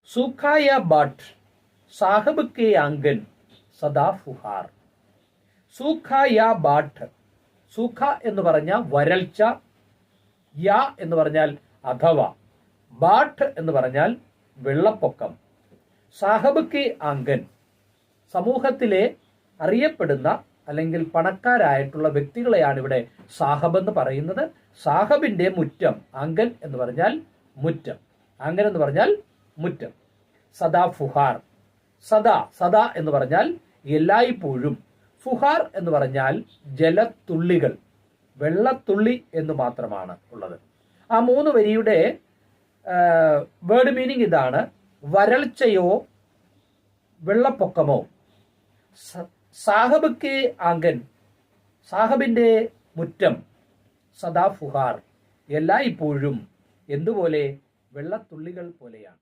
സൂഖായ ബാട്ട് Saheb K ആംഗൻ സദാ ഫുഹാർ. സൂഖായ ബാട്ട്. സൂഖ എന്ന് പറഞ്ഞാൽ വരൾച്ച, യാ എന്ന് പറഞ്ഞാൽ അഥവാ, ബാട്ട് എന്ന് പറഞ്ഞാൽ വെള്ളപ്പൊക്കം. സാഹബ് കെ ആംഗൻ സമൂഹത്തിലെ അറിയപ്പെടുന്ന അല്ലെങ്കിൽ പണക്കാരായിട്ടുള്ള വ്യക്തികളെയാണ് ഇവിടെ സാഹബ് എന്ന് പറയുന്നത്. സാഹബിന്റെ മുറ്റം. ആംഗൻ എന്ന് പറഞ്ഞാൽ മുറ്റം. ആംഗൻ എന്ന് പറഞ്ഞാൽ മുറ്റം. സദാ ഫുഹാർ. സദാ, സദാ എന്ന് പറഞ്ഞാൽ എല്ലായ്പ്പോഴും. ഫുഹാർ എന്ന് പറഞ്ഞാൽ ജലത്തുള്ളികൾ, വെള്ളത്തുള്ളി എന്ന് മാത്രമാണ് ഉള്ളത്. ആ 3 വരിയുടെ വേർഡ് മീനിങ് ഇതാണ്: വരൾച്ചയോ വെള്ളപ്പൊക്കമോ. സാഹബ് കെ ആംഗൻ, സാഹബിന്റെ മുറ്റം. സദാ ഫുഹാർ എല്ലായ്പ്പോഴും എന്തുപോലെ? വെള്ളത്തുള്ളികൾ പോലെയാണ്.